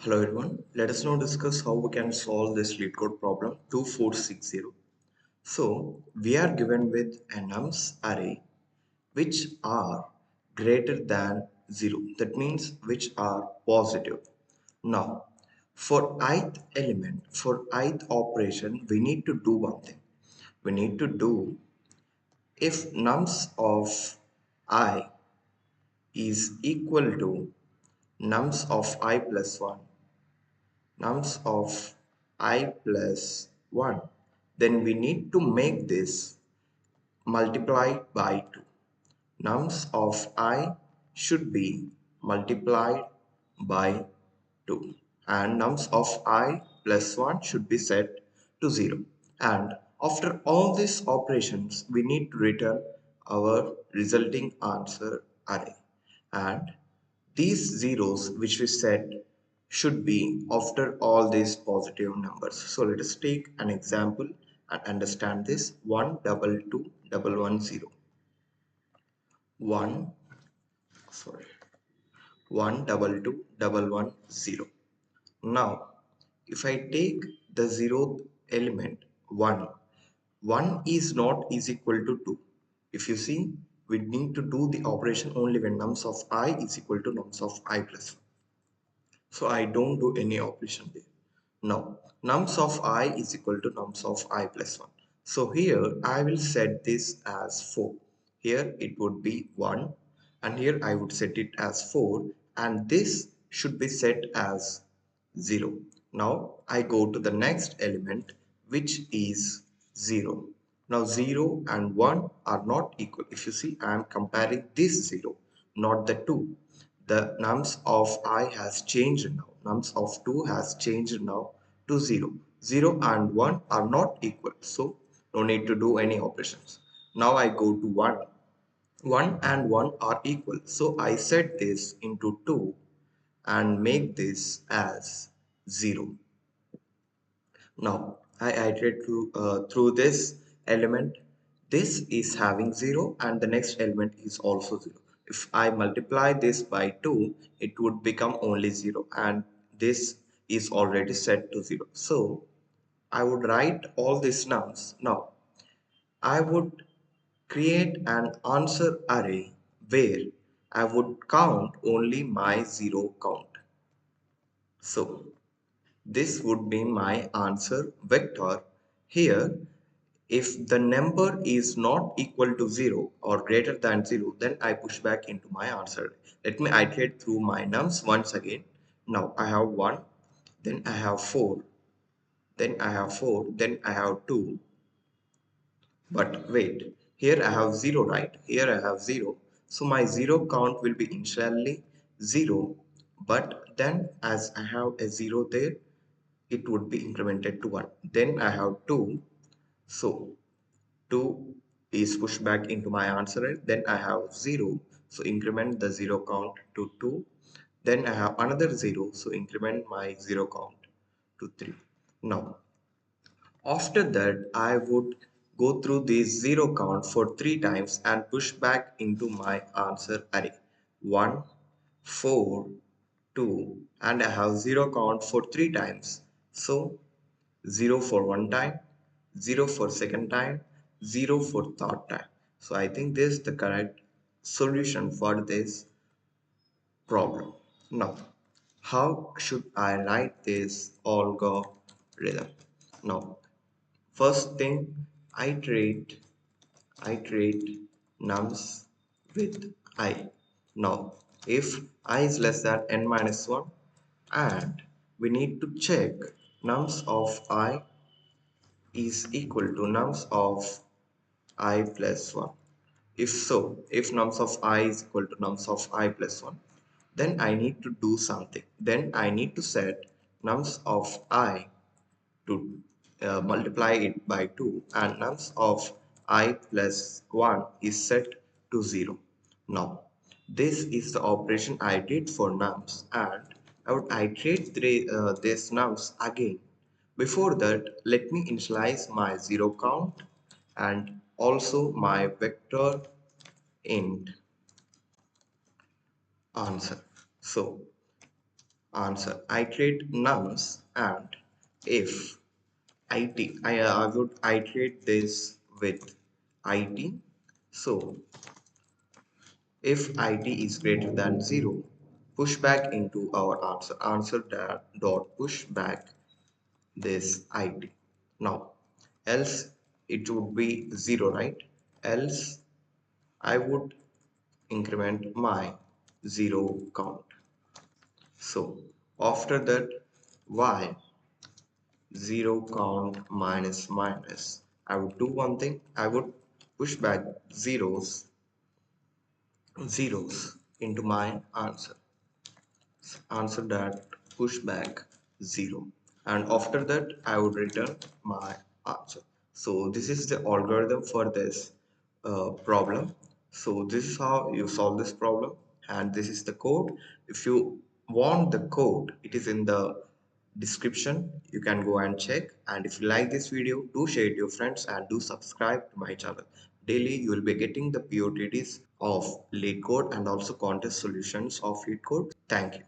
Hello everyone, let us now discuss how we can solve this LeetCode problem 2460. So we are given with a nums array which are greater than 0, that means which are positive. Now for ith element, for ith operation, we need to do one thing. We need to do if nums of I is equal to nums of I plus 1, nums of I plus 1, then we need to make this multiplied by 2. Nums of I should be multiplied by 2 and nums of I plus 1 should be set to 0. And after all these operations we need to return our resulting answer array, and these zeros which we set should be after all these positive numbers. So let us take an example and understand this. 1221110. 1 sorry 1221110. Now if I take the zeroth element 1, 1 is not is equal to 2. If you see, we need to do the operation only when nums of I is equal to nums of I plus 1. So I don't do any operation there. Now nums of I is equal to nums of I plus 1. So here I will set this as 4. Here it would be 1 and here I would set it as 4, and this should be set as 0. Now I go to the next element which is 0. Now 0 and 1 are not equal. If you see, I am comparing this 0, not the 2. The nums of I has changed now. Nums of 2 has changed now to 0. 0 and 1 are not equal. So no need to do any operations. Now I go to 1. 1 and 1 are equal. So I set this into 2 and make this as 0. Now I iterate through this element. This is having 0 and the next element is also 0. If I multiply this by 2, it would become only 0, and this is already set to 0. So I would write all these nums. Now I would create an answer array where I would count only my 0 count. So this would be my answer vector. Here, if the number is not equal to 0 or greater than 0, then I push back into my answer. Let me iterate through my nums once again. Now I have 1, then I have 4, then I have 4, then I have 2. But wait, here I have 0, right? Here I have 0. So my 0 count will be initially 0. But then as I have a 0 there, it would be incremented to 1. Then I have 2. So 2 is pushed back into my answer. Then I have 0. So increment the 0 count to 2. Then I have another 0. So increment my 0 count to 3. Now after that, I would go through this 0 count for 3 times and push back into my answer array. 1, 4, 2, and I have 0 count for 3 times. So 0 for one time, 0 for second time, 0 for third time. So I think this is the correct solution for this problem. Now, how should I write this algorithm? Now, first thing, iterate, iterate nums with I. Now, if I is less than n minus 1, and we need to check nums of I is equal to nums of I plus 1. If so, if nums of I is equal to nums of I plus 1, then I need to do something. Then I need to set nums of I to multiply it by 2, and nums of I plus 1 is set to 0. Now this is the operation I did for nums, and I would iterate these nums again. Before that, let me initialize my 0 count and also my vector int answer. So answer, iterate nums, and if I would iterate this with it. So if it is greater than 0, push back into our answer. Answer dot push back this it. Now, else it would be 0, right? Else I would increment my 0 count. So after that, y 0 count minus minus. I would do one thing. I would push back zeros into my answer. Answer that push back 0, and after that I would return my answer. So this is the algorithm for this problem. So this is how you solve this problem, and this is the code. If you want the code, it is in the description. You can go and check, and if you like this video, do share it to your friends and do subscribe to my channel. Daily you will be getting the POTDs of LeetCode and also contest solutions of LeetCode. Thank you.